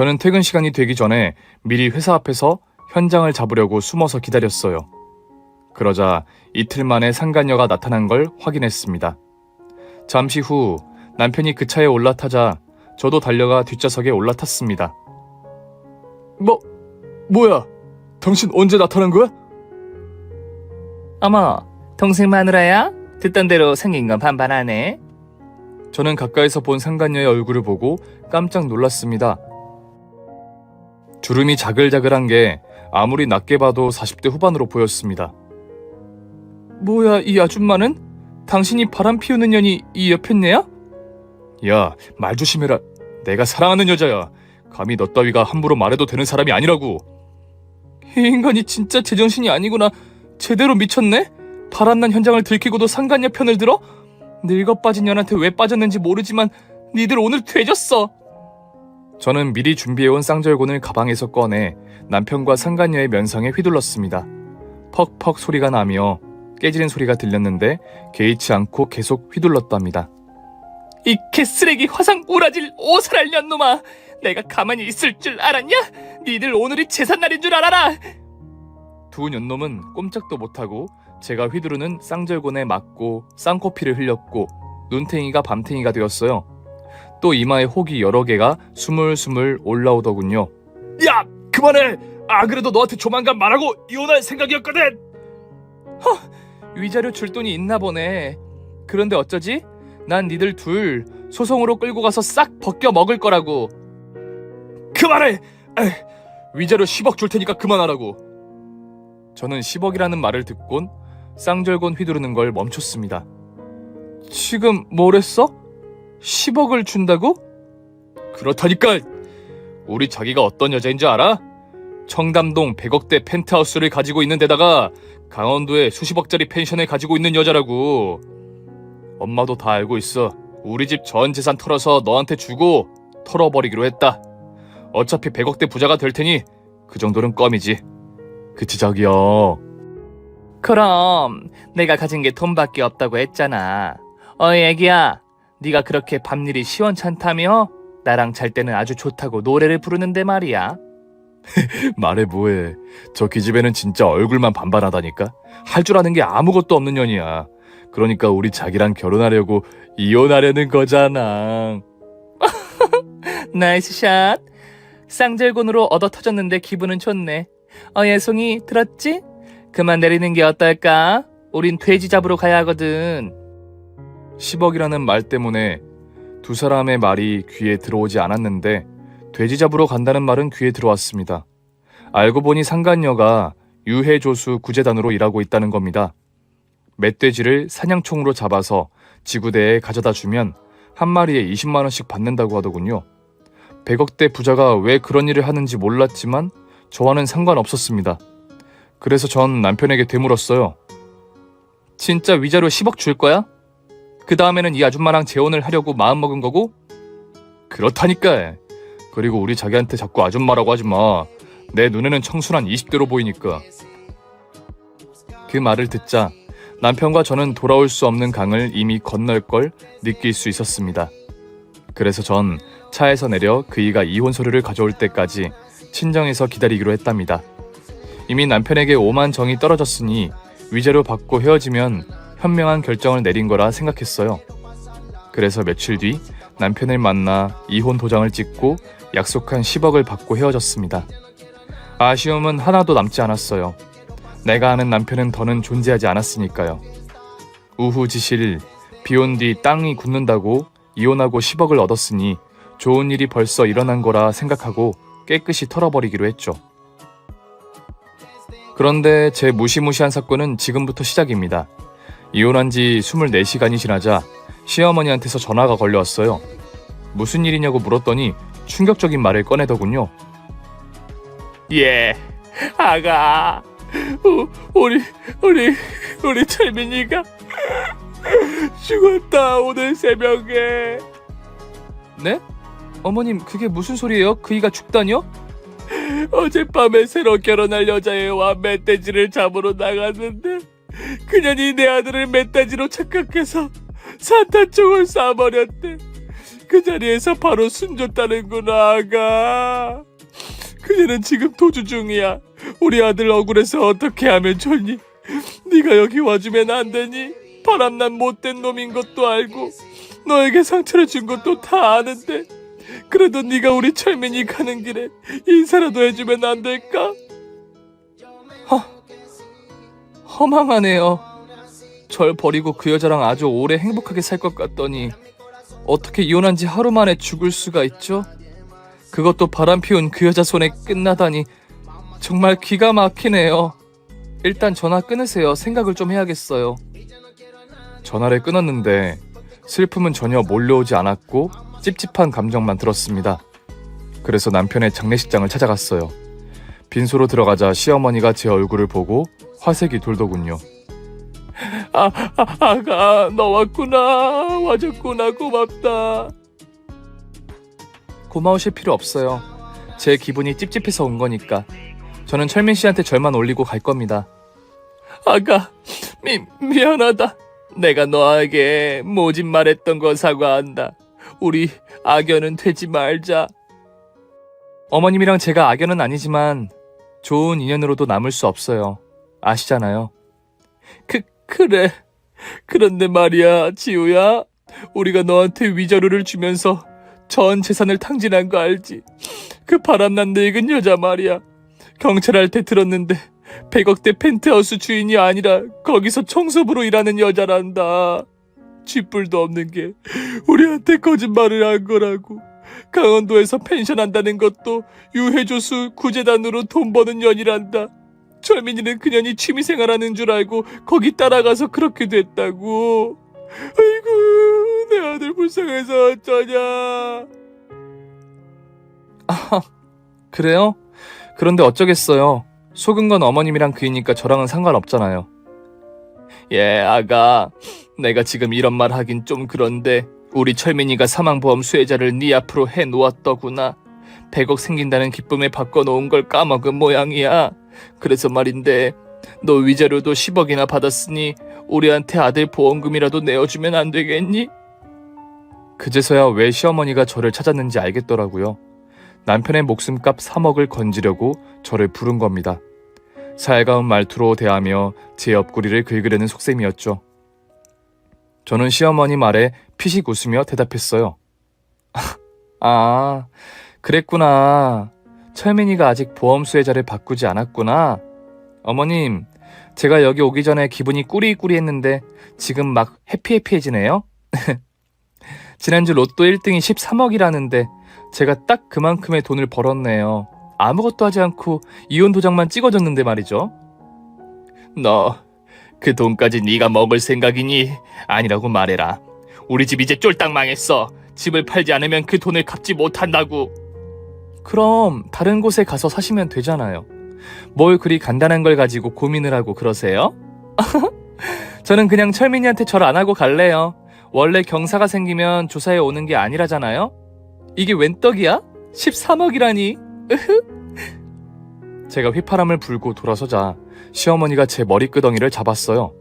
저는 퇴근 시간이 되기 전에 미리 회사 앞에서 현장을 잡으려고 숨어서 기다렸어요. 그러자 이틀 만에 상간녀가 나타난 걸 확인했습니다. 잠시 후 남편이 그 차에 올라타자 저도 달려가 뒷좌석에 올라탔습니다. 뭐야? 당신 언제 나타난 거야? 어머, 동생 마누라야? 듣던 대로 생긴 건 반반하네. 저는 가까이서 본 상간녀의 얼굴을 보고 깜짝 놀랐습니다. 주름이 자글자글한 게 아무리 낮게 봐도 40대 후반으로 보였습니다. 뭐야, 이 아줌마는? 당신이 바람 피우는 년이 이 옆에 네야? 야, 말 조심해라. 내가 사랑하는 여자야. 감히 너 따위가 함부로 말해도 되는 사람이 아니라고. 이 인간이 진짜 제정신이 아니구나. 제대로 미쳤네? 바람난 현장을 들키고도 상간녀 편을 들어? 늙어 빠진 년한테 왜 빠졌는지 모르지만 니들 오늘 되졌어. 저는 미리 준비해온 쌍절곤을 가방에서 꺼내 남편과 상간녀의 면상에 휘둘렀습니다. 퍽퍽 소리가 나며 깨지는 소리가 들렸는데 개의치 않고 계속 휘둘렀답니다. 이 개쓰레기 화상 우라질 오살할 년놈아! 내가 가만히 있을 줄 알았냐? 니들 오늘이 제삿날인 줄 알아라! 두 년놈은 꼼짝도 못하고 제가 휘두르는 쌍절곤에 맞고 쌍코피를 흘렸고 눈탱이가 밤탱이가 되었어요. 또 이마에 혹이 여러 개가 스물스물 올라오더군요. 야! 그만해! 아 그래도 너한테 조만간 말하고 이혼할 생각이었거든! 위자료 줄 돈이 있나 보네. 그런데 어쩌지? 난 니들 둘 소송으로 끌고 가서 싹 벗겨 먹을 거라고. 그만해! 위자료 10억 줄 테니까 그만하라고. 저는 10억이라는 말을 듣곤 쌍절곤 휘두르는 걸 멈췄습니다. 지금 뭐랬어? 10억을 준다고? 그렇다니까! 우리 자기가 어떤 여자인 줄 알아? 청담동 100억대 펜트하우스를 가지고 있는 데다가 강원도에 수십억짜리 펜션을 가지고 있는 여자라고. 엄마도 다 알고 있어. 우리 집 전 재산 털어서 너한테 주고 털어버리기로 했다. 어차피 100억대 부자가 될 테니 그 정도는 껌이지. 그치 자기야. 그럼 내가 가진 게 돈밖에 없다고 했잖아. 어이 애기야, 네가 그렇게 밤일이 시원찮다며? 나랑 잘 때는 아주 좋다고 노래를 부르는데 말이야. 말해 뭐해. 저 기집애는 진짜 얼굴만 반반하다니까. 할 줄 아는 게 아무것도 없는 년이야. 그러니까 우리 자기랑 결혼하려고 이혼하려는 거잖아. 나이스 샷. 쌍절곤으로 얻어 터졌는데 기분은 좋네. 예송이 들었지? 그만 내리는 게 어떨까? 우린 돼지 잡으러 가야 하거든. 10억이라는 말 때문에 두 사람의 말이 귀에 들어오지 않았는데 돼지 잡으러 간다는 말은 귀에 들어왔습니다. 알고 보니 상간녀가 유해조수 구제단으로 일하고 있다는 겁니다. 멧돼지를 사냥총으로 잡아서 지구대에 가져다 주면 한 마리에 20만 원씩 받는다고 하더군요. 100억대 부자가 왜 그런 일을 하는지 몰랐지만 저와는 상관없었습니다. 그래서 전 남편에게 되물었어요. 진짜 위자료 10억 줄 거야? 그 다음에는 이 아줌마랑 재혼을 하려고 마음먹은 거고? 그렇다니까. 그리고 우리 자기한테 자꾸 아줌마라고 하지 마. 내 눈에는 청순한 20대로 보이니까. 그 말을 듣자 남편과 저는 돌아올 수 없는 강을 이미 건널 걸 느낄 수 있었습니다. 그래서 전 차에서 내려 그이가 이혼 서류를 가져올 때까지 친정에서 기다리기로 했답니다. 이미 남편에게 오만 정이 떨어졌으니 위자료 받고 헤어지면 현명한 결정을 내린 거라 생각했어요. 그래서 며칠 뒤 남편을 만나 이혼 도장을 찍고 약속한 10억을 받고 헤어졌습니다. 아쉬움은 하나도 남지 않았어요. 내가 아는 남편은 더는 존재하지 않았으니까요. 우후지실 비온 뒤 땅이 굳는다고 이혼하고 10억을 얻었으니 좋은 일이 벌써 일어난 거라 생각하고 깨끗이 털어버리기로 했죠. 그런데 제 무시무시한 사건은 지금부터 시작입니다. 이혼한 지 24시간이 지나자 시어머니한테서 전화가 걸려왔어요. 무슨 일이냐고 물었더니 충격적인 말을 꺼내더군요. 예, 아가, 우리 철민이가 죽었다 오늘 새벽에. 네? 어머님 그게 무슨 소리예요? 그이가 죽다뇨? 어젯밤에 새로 결혼할 여자애와 멧돼지를 잡으러 나갔는데 그년이 내 아들을 멧돼지로 착각해서 산탄총을 쏴버렸대. 그 자리에서 바로 숨졌다는구나, 아가. 그녀는 지금 도주 중이야. 우리 아들 억울해서 어떻게 하면 좋니? 네가 여기 와주면 안 되니? 바람난 못된 놈인 것도 알고 너에게 상처를 준 것도 다 아는데 그래도 네가 우리 철민이 가는 길에 인사라도 해주면 안 될까? 허망하네요. 절 버리고 그 여자랑 아주 오래 행복하게 살 것 같더니 어떻게 이혼한 지 하루 만에 죽을 수가 있죠? 그것도 바람 피운 그 여자 손에 끝나다니 정말 기가 막히네요. 일단 전화 끊으세요. 생각을 좀 해야겠어요. 전화를 끊었는데 슬픔은 전혀 몰려오지 않았고 찝찝한 감정만 들었습니다. 그래서 남편의 장례식장을 찾아갔어요. 빈소로 들어가자 시어머니가 제 얼굴을 보고 화색이 돌더군요. 아가, 너 왔구나. 와줬구나. 고맙다. 고마우실 필요 없어요. 제 기분이 찝찝해서 온 거니까. 저는 철민 씨한테 절만 올리고 갈 겁니다. 아가, 미안하다. 내가 너에게 모진 말했던 거 사과한다. 우리 악연은 되지 말자. 어머님이랑 제가 악연은 아니지만 좋은 인연으로도 남을 수 없어요. 아시잖아요. 그래. 그런데 말이야, 지우야. 우리가 너한테 위자료를 주면서 전 재산을 탕진한 거 알지? 그 바람난 늙은 여자 말이야. 경찰한테 들었는데 100억대 펜트하우스 주인이 아니라 거기서 청소부로 일하는 여자란다. 쥐뿔도 없는 게 우리한테 거짓말을 한 거라고. 강원도에서 펜션 한다는 것도 유해조수 구제단으로 돈 버는 년이란다. 철민이는 그년이 취미생활하는 줄 알고 거기 따라가서 그렇게 됐다고. 아이고, 내 아들 불쌍해서 어쩌냐. 그래요? 그런데 어쩌겠어요. 속은 건 어머님이랑 그이니까 저랑은 상관없잖아요. 아가, 내가 지금 이런 말 하긴 좀 그런데 우리 철민이가 사망보험 수혜자를 네 앞으로 해놓았더구나. 100억 생긴다는 기쁨에 바꿔놓은 걸 까먹은 모양이야. 그래서 말인데 너 위자료도 10억이나 받았으니 우리한테 아들 보험금이라도 내어주면 안 되겠니? 그제서야 왜 시어머니가 저를 찾았는지 알겠더라고요. 남편의 목숨값 3억을 건지려고 저를 부른 겁니다. 살가운 말투로 대하며 제 옆구리를 긁으려는 속셈이었죠. 저는 시어머니 말에 피식 웃으며 대답했어요. 아, 그랬구나. 철민이가 아직 보험 수혜자를 바꾸지 않았구나. 어머님, 제가 여기 오기 전에 기분이 꾸리꾸리했는데 지금 막 해피해피해지네요. 지난주 로또 1등이 13억이라는데 제가 딱 그만큼의 돈을 벌었네요. 아무것도 하지 않고 이혼 도장만 찍어줬는데 말이죠. 너 그 돈까지 네가 먹을 생각이니? 아니라고 말해라. 우리 집 이제 쫄딱 망했어. 집을 팔지 않으면 그 돈을 갚지 못한다고. 그럼 다른 곳에 가서 사시면 되잖아요. 뭘 그리 간단한 걸 가지고 고민을 하고 그러세요? 저는 그냥 철민이한테 절 안 하고 갈래요. 원래 경사가 생기면 조사에 오는 게 아니라잖아요. 이게 웬 떡이야? 13억이라니. 제가 휘파람을 불고 돌아서자 시어머니가 제 머리끄덩이를 잡았어요.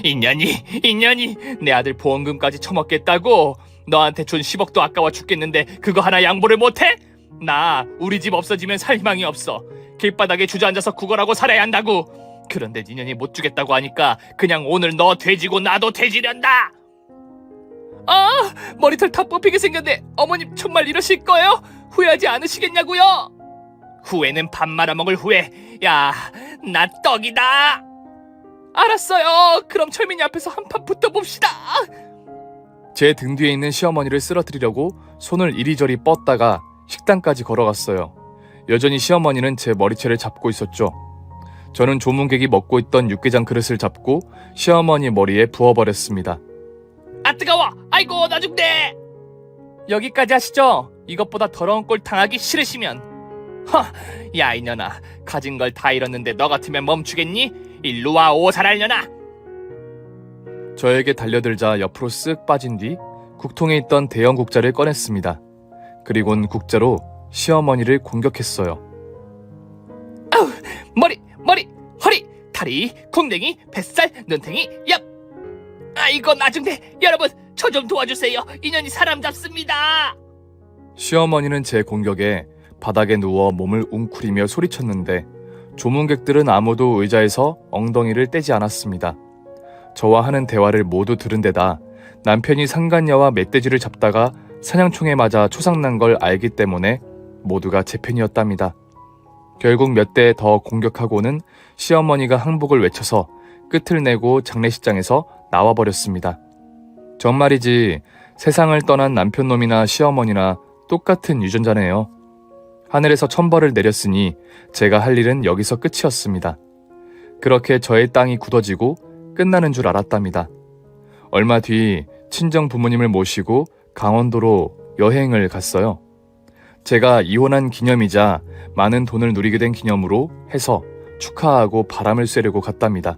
인년이 내 아들 보험금까지 처먹겠다고? 너한테 준 10억도 아까워 죽겠는데 그거 하나 양보를 못해? 나 우리 집 없어지면 살 희망이 없어. 길바닥에 주저앉아서 구걸하고 살아야 한다고. 그런데 니년이 못 주겠다고 하니까 그냥 오늘 너 돼지고 나도 돼지련다. 머리털 다 뽑히게 생겼네. 어머님 정말 이러실 거예요? 후회하지 않으시겠냐고요? 후회는 밥 말아먹을 후회. 야, 나 떡이다. 알았어요. 그럼 철민이 앞에서 한판 붙어봅시다. 제 등 뒤에 있는 시어머니를 쓰러뜨리려고 손을 이리저리 뻗다가 식당까지 걸어갔어요. 여전히 시어머니는 제 머리채를 잡고 있었죠. 저는 조문객이 먹고 있던 육개장 그릇을 잡고 시어머니 머리에 부어버렸습니다. 아, 뜨거워. 아이고, 나 죽네. 여기까지 하시죠. 이것보다 더러운 꼴 당하기 싫으시면. 야, 이년아. 가진 걸 다 잃었는데 너 같으면 멈추겠니? 일로 와, 오살할년아. 저에게 달려들자 옆으로 쓱 빠진 뒤 국통에 있던 대형 국자를 꺼냈습니다. 그리곤 국자로 시어머니를 공격했어요. 머리, 허리, 다리, 궁뎅이, 뱃살, 눈탱이, 얍. 이거 나중에 여러분 저 좀 도와주세요. 인연이 사람 잡습니다. 시어머니는 제 공격에 바닥에 누워 몸을 웅크리며 소리쳤는데 조문객들은 아무도 의자에서 엉덩이를 떼지 않았습니다. 저와 하는 대화를 모두 들은 데다 남편이 상간녀와 멧돼지를 잡다가 사냥총에 맞아 초상난 걸 알기 때문에 모두가 제 편이었답니다. 결국 몇 대 더 공격하고는 시어머니가 항복을 외쳐서 끝을 내고 장례식장에서 나와버렸습니다. 정말이지 세상을 떠난 남편놈이나 시어머니나 똑같은 유전자네요. 하늘에서 천벌을 내렸으니 제가 할 일은 여기서 끝이었습니다. 그렇게 저의 땅이 굳어지고 끝나는 줄 알았답니다. 얼마 뒤 친정 부모님을 모시고 강원도로 여행을 갔어요. 제가 이혼한 기념이자 많은 돈을 누리게 된 기념으로 해서 축하하고 바람을 쐬려고 갔답니다.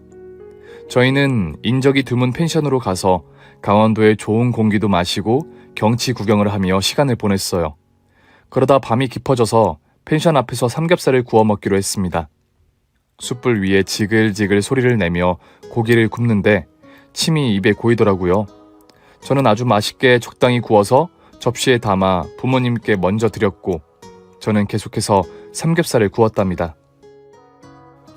저희는 인적이 드문 펜션으로 가서 강원도의 좋은 공기도 마시고 경치 구경을 하며 시간을 보냈어요. 그러다 밤이 깊어져서 펜션 앞에서 삼겹살을 구워 먹기로 했습니다. 숯불 위에 지글지글 소리를 내며 고기를 굽는데 침이 입에 고이더라고요. 저는 아주 맛있게 적당히 구워서 접시에 담아 부모님께 먼저 드렸고 저는 계속해서 삼겹살을 구웠답니다.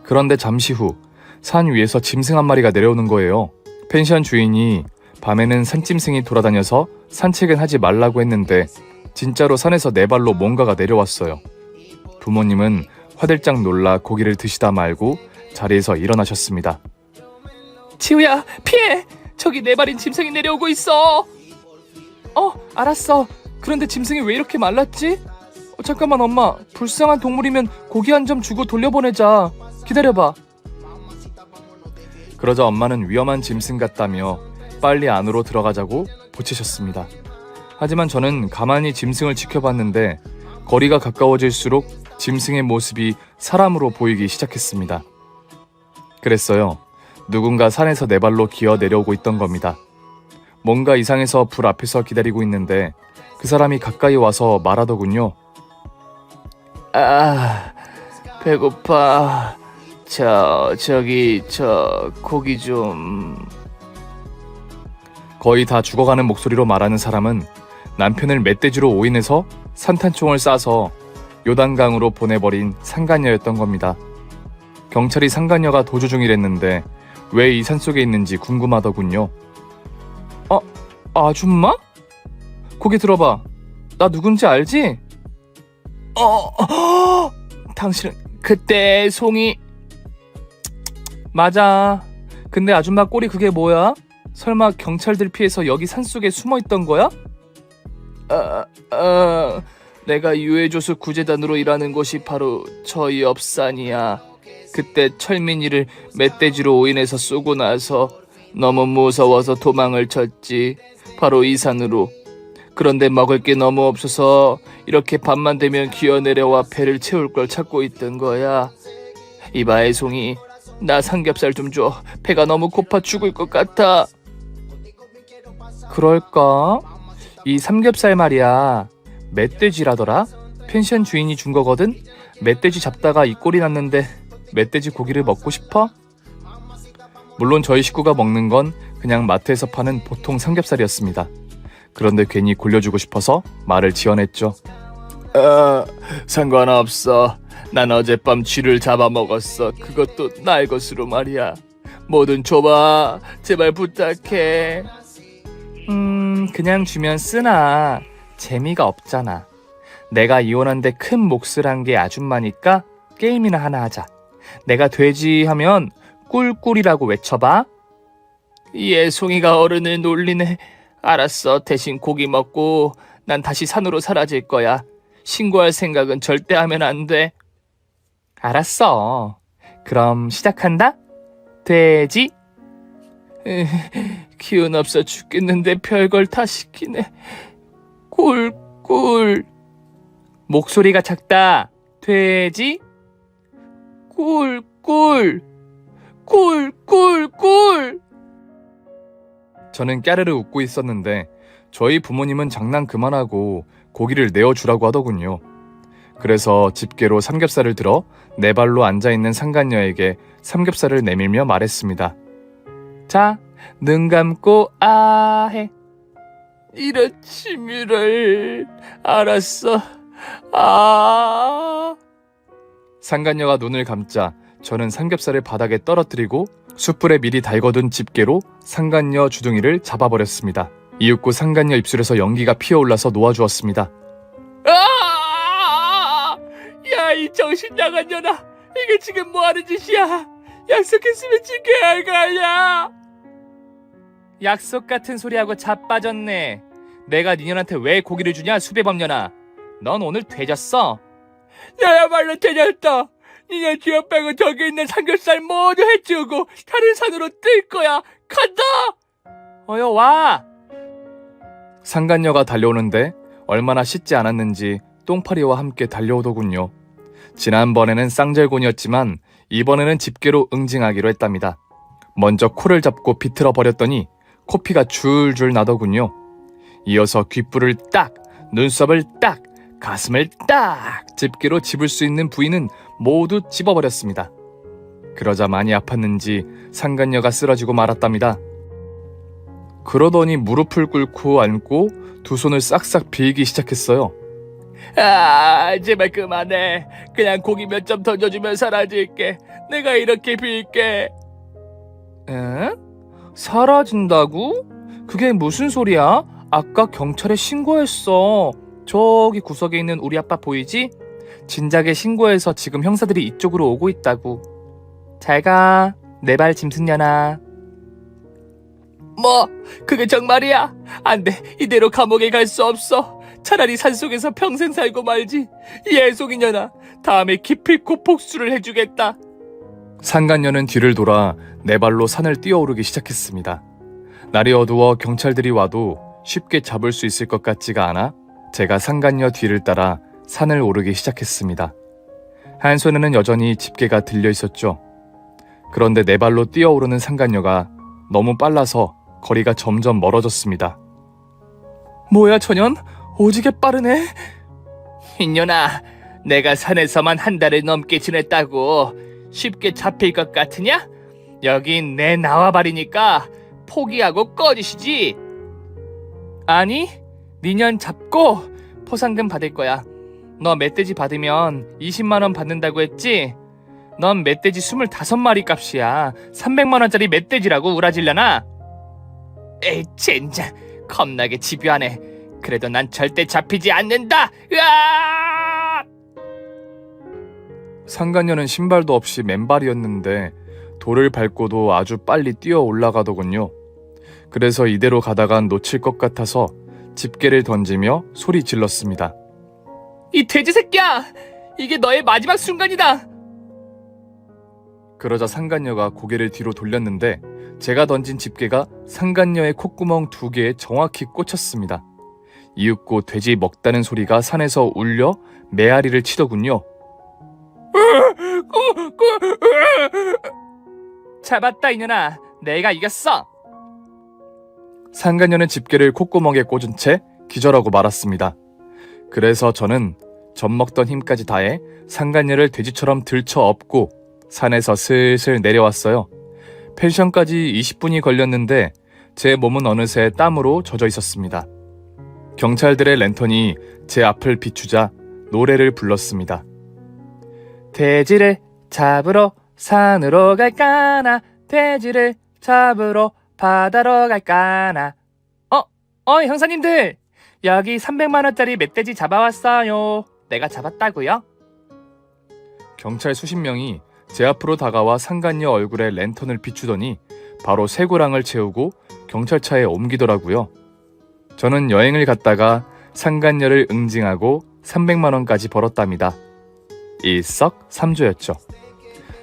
그런데 잠시 후 산 위에서 짐승 한 마리가 내려오는 거예요. 펜션 주인이 밤에는 산짐승이 돌아다녀서 산책은 하지 말라고 했는데 진짜로 산에서 네 발로 뭔가가 내려왔어요. 부모님은 화들짝 놀라 고기를 드시다 말고 자리에서 일어나셨습니다. 지우야 피해! 저기 네 발인 짐승이 내려오고 있어. 알았어. 그런데 짐승이 왜 이렇게 말랐지? 잠깐만 엄마, 불쌍한 동물이면 고기 한 점 주고 돌려보내자. 기다려봐. 그러자 엄마는 위험한 짐승 같다며 빨리 안으로 들어가자고 보채셨습니다. 하지만 저는 가만히 짐승을 지켜봤는데 거리가 가까워질수록 짐승의 모습이 사람으로 보이기 시작했습니다. 그랬어요. 누군가 산에서 네 발로 기어 내려오고 있던 겁니다. 뭔가 이상해서 불 앞에서 기다리고 있는데 그 사람이 가까이 와서 말하더군요. 배고파. 저기 고기 좀. 거의 다 죽어가는 목소리로 말하는 사람은 남편을 멧돼지로 오인해서 산탄총을 쏴서 요단강으로 보내버린 상간녀였던 겁니다. 경찰이 상간녀가 도주 중이랬는데 왜 이 산속에 있는지 궁금하더군요. 아줌마? 고개 들어봐. 나 누군지 알지? 당신은 그때 송이. 맞아. 근데 아줌마 꼴이 그게 뭐야? 설마 경찰들 피해서 여기 산속에 숨어있던 거야? 내가 유해조수 구제단으로 일하는 곳이 바로 저 옆산이야. 그때 철민이를 멧돼지로 오인해서 쏘고 나서 너무 무서워서 도망을 쳤지. 바로 이 산으로. 그런데 먹을 게 너무 없어서 이렇게 밤만 되면 기어 내려와 배를 채울 걸 찾고 있던 거야. 이봐 애송이, 나 삼겹살 좀 줘. 배가 너무 고파 죽을 것 같아. 그럴까? 이 삼겹살 말이야, 멧돼지라더라? 펜션 주인이 준 거거든? 멧돼지 잡다가 이 꼴이 났는데 멧돼지 고기를 먹고 싶어? 물론 저희 식구가 먹는 건 그냥 마트에서 파는 보통 삼겹살이었습니다. 그런데 괜히 골려주고 싶어서 말을 지어냈죠. 상관없어. 난 어젯밤 쥐를 잡아먹었어. 그것도 날 것으로 말이야. 뭐든 줘봐. 제발 부탁해. 그냥 주면 쓰나. 재미가 없잖아. 내가 이혼한데 큰 몫을 한 게 아줌마니까 게임이나 하나 하자. 내가 돼지 하면 꿀꿀이라고 외쳐봐. 예송이가 어른을 놀리네. 알았어. 대신 고기 먹고 난 다시 산으로 사라질 거야. 신고할 생각은 절대 하면 안 돼. 알았어. 그럼 시작한다. 돼지. 기운 없어 죽겠는데 별걸 다 시키네. 꿀꿀. 목소리가 작다. 돼지. 꿀꿀. 꿀꿀꿀. 저는 까르르 웃고 있었는데 저희 부모님은 장난 그만하고 고기를 내어주라고 하더군요. 그래서 집게로 삼겹살을 들어 네 발로 앉아있는 상간녀에게 삼겹살을 내밀며 말했습니다. 자, 눈 감고 아해. 이런 취미를. 알았어. 아. 상간녀가 눈을 감자 저는 삼겹살을 바닥에 떨어뜨리고 숯불에 미리 달궈둔 집게로 상간녀 주둥이를 잡아버렸습니다. 이윽고 상간녀 입술에서 연기가 피어올라서 놓아주었습니다. 아! 야, 이 정신 나간 년아. 이게 지금 뭐 하는 짓이야? 약속했으면 지켜야 할 거 아니야. 약속 같은 소리하고 자빠졌네. 내가 니년한테 왜 고기를 주냐, 수배범년아. 넌 오늘 되졌어. 나야말로 되졌다. 니년 지어 빼고 저기 있는 삼겹살 모두 해치우고 다른 산으로 뜰 거야. 간다. 어여 와. 상간녀가 달려오는데 얼마나 씻지 않았는지 똥파리와 함께 달려오더군요. 지난번에는 쌍절곤이었지만 이번에는 집게로 응징하기로 했답니다. 먼저 코를 잡고 비틀어 버렸더니 코피가 줄줄 나더군요. 이어서 귓불을 딱, 눈썹을 딱, 가슴을 딱 집게로 집을 수 있는 부위는 모두 집어버렸습니다. 그러자 많이 아팠는지 상간녀가 쓰러지고 말았답니다. 그러더니 무릎을 꿇고 앉고 두 손을 싹싹 빌기 시작했어요. 아, 제발 그만해. 그냥 고기 몇 점 던져주면 사라질게. 내가 이렇게 빌게. 에? 사라진다고? 그게 무슨 소리야? 아까 경찰에 신고했어. 저기 구석에 있는 우리 아빠 보이지? 진작에 신고해서 지금 형사들이 이쪽으로 오고 있다고. 잘 가. 내 발 짐승년아. 뭐? 그게 정말이야? 안 돼. 이대로 감옥에 갈 수 없어. 차라리 산속에서 평생 살고 말지. 예송이년아. 다음에 기필코 복수를 해주겠다. 상간녀는 뒤를 돌아 네 발로 산을 뛰어오르기 시작했습니다. 날이 어두워 경찰들이 와도 쉽게 잡을 수 있을 것 같지가 않아 제가 상간녀 뒤를 따라 산을 오르기 시작했습니다. 한 손에는 여전히 집게가 들려 있었죠. 그런데 네 발로 뛰어오르는 상간녀가 너무 빨라서 거리가 점점 멀어졌습니다. 뭐야 저년? 오지게 빠르네. 흰년아, 내가 산에서만 한 달을 넘게 지냈다고 쉽게 잡힐 것 같으냐? 여긴 내 나와버리니까 포기하고 꺼지시지. 아니, 니년 잡고 포상금 받을 거야. 너 멧돼지 받으면 20만원 받는다고 했지? 넌 멧돼지 25마리 값이야. 300만원짜리 멧돼지라고 우라질려나? 에이 젠장, 겁나게 집요하네. 그래도 난 절대 잡히지 않는다. 으아! 상간녀는 신발도 없이 맨발이었는데 돌을 밟고도 아주 빨리 뛰어 올라가더군요. 그래서 이대로 가다간 놓칠 것 같아서 집게를 던지며 소리 질렀습니다. 이 돼지 새끼야! 이게 너의 마지막 순간이다. 그러자 상간녀가 고개를 뒤로 돌렸는데 제가 던진 집게가 상간녀의 콧구멍 2개에 정확히 꽂혔습니다. 이윽고 돼지 먹다는 소리가 산에서 울려 메아리를 치더군요. 잡았다 이년아. 내가 이겼어. 상간녀는 집게를 콧구멍에 꽂은 채 기절하고 말았습니다. 그래서 저는 젖먹던 힘까지 다해 상간녀를 돼지처럼 들쳐 업고 산에서 슬슬 내려왔어요. 펜션까지 20분이 걸렸는데 제 몸은 어느새 땀으로 젖어 있었습니다. 경찰들의 랜턴이 제 앞을 비추자 노래를 불렀습니다. 돼지를 잡으러 산으로 갈까나. 돼지를 잡으러 바다로 갈까나. 형사님들, 여기 300만원짜리 멧돼지 잡아왔어요. 내가 잡았다고요? 경찰 수십 명이 제 앞으로 다가와 상간녀 얼굴에 랜턴을 비추더니 바로 쇠고랑을 채우고 경찰차에 옮기더라고요. 저는 여행을 갔다가 상간녀를 응징하고 300만원까지 벌었답니다. 일석삼조였죠.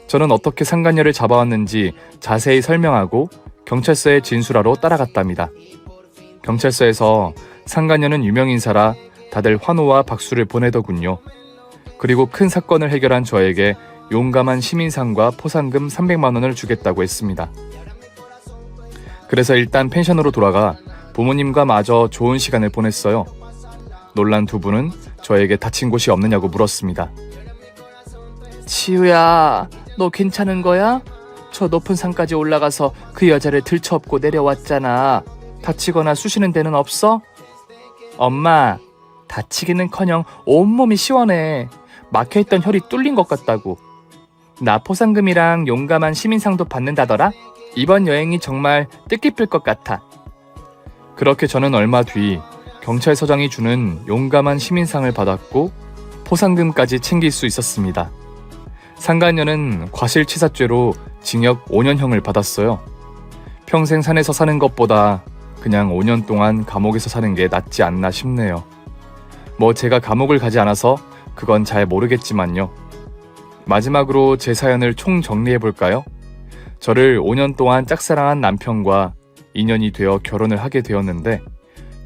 저는 어떻게 상간녀를 잡아왔는지 자세히 설명하고 경찰서에 진술하러 따라갔답니다. 경찰서에서 상간녀는 유명인사라 다들 환호와 박수를 보내더군요. 그리고 큰 사건을 해결한 저에게 용감한 시민상과 포상금 300만원을 주겠다고 했습니다. 그래서 일단 펜션으로 돌아가 부모님과 마저 좋은 시간을 보냈어요. 놀란 두 분은 저에게 다친 곳이 없느냐고 물었습니다. 지우야, 너 괜찮은 거야? 저 높은 산까지 올라가서 그 여자를 들쳐업고 내려왔잖아. 다치거나 쑤시는 데는 없어? 엄마, 다치기는커녕 온몸이 시원해. 막혀있던 혈이 뚫린 것 같다고. 나 포상금이랑 용감한 시민상도 받는다더라? 이번 여행이 정말 뜻깊을 것 같아. 그렇게 저는 얼마 뒤 경찰서장이 주는 용감한 시민상을 받았고 포상금까지 챙길 수 있었습니다. 상간녀는 과실치사죄로 징역 5년형을 받았어요. 평생 산에서 사는 것보다 그냥 5년 동안 감옥에서 사는 게 낫지 않나 싶네요. 뭐 제가 감옥을 가지 않아서 그건 잘 모르겠지만요. 마지막으로 제 사연을 총 정리해볼까요? 저를 5년 동안 짝사랑한 남편과 인연이 되어 결혼을 하게 되었는데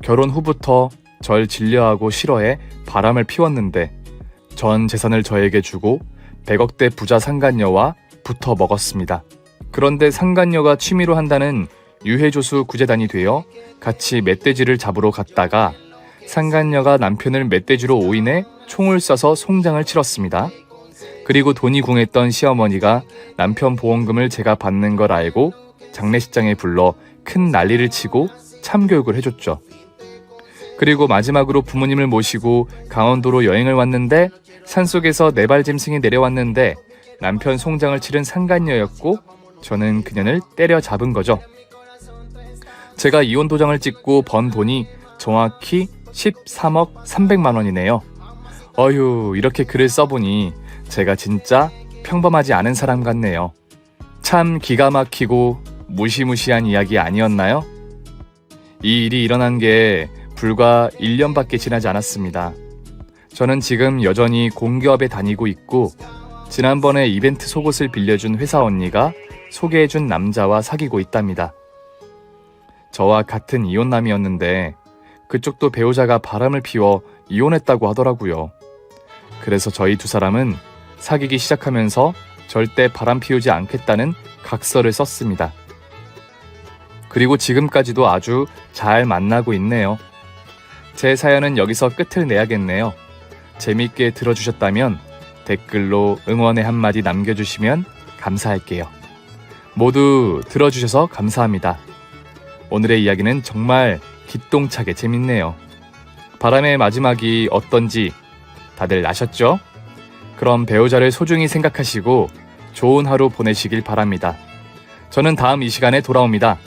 결혼 후부터 절 진려하고 싫어해 바람을 피웠는데 전 재산을 저에게 주고 100억대 부자 상간녀와 붙어 먹었습니다. 그런데 상간녀가 취미로 한다는 유해조수 구제단이 되어 같이 멧돼지를 잡으러 갔다가 상간녀가 남편을 멧돼지로 오인해 총을 쏴서 송장을 치렀습니다. 그리고 돈이 궁했던 시어머니가 남편 보험금을 제가 받는 걸 알고 장례식장에 불러 큰 난리를 치고 참교육을 해줬죠. 그리고 마지막으로 부모님을 모시고 강원도로 여행을 왔는데 산속에서 네발짐승이 내려왔는데 남편 송장을 치른 상간녀였고 저는 그녀를 때려잡은 거죠. 제가 이혼 도장을 찍고 번 돈이 정확히 13억 300만 원이네요. 어휴, 이렇게 글을 써보니 제가 진짜 평범하지 않은 사람 같네요. 참 기가 막히고 무시무시한 이야기 아니었나요? 이 일이 일어난 게 불과 1년밖에 지나지 않았습니다. 저는 지금 여전히 공기업에 다니고 있고 지난번에 이벤트 속옷을 빌려준 회사 언니가 소개해준 남자와 사귀고 있답니다. 저와 같은 이혼남이었는데 그쪽도 배우자가 바람을 피워 이혼했다고 하더라고요. 그래서 저희 두 사람은 사귀기 시작하면서 절대 바람 피우지 않겠다는 각서를 썼습니다. 그리고 지금까지도 아주 잘 만나고 있네요. 제 사연은 여기서 끝을 내야겠네요. 재밌게 들어주셨다면 댓글로 응원의 한마디 남겨주시면 감사할게요. 모두 들어주셔서 감사합니다. 오늘의 이야기는 정말 기똥차게 재밌네요. 바람의 마지막이 어떤지 다들 아셨죠? 그럼 배우자를 소중히 생각하시고 좋은 하루 보내시길 바랍니다. 저는 다음 이 시간에 돌아옵니다.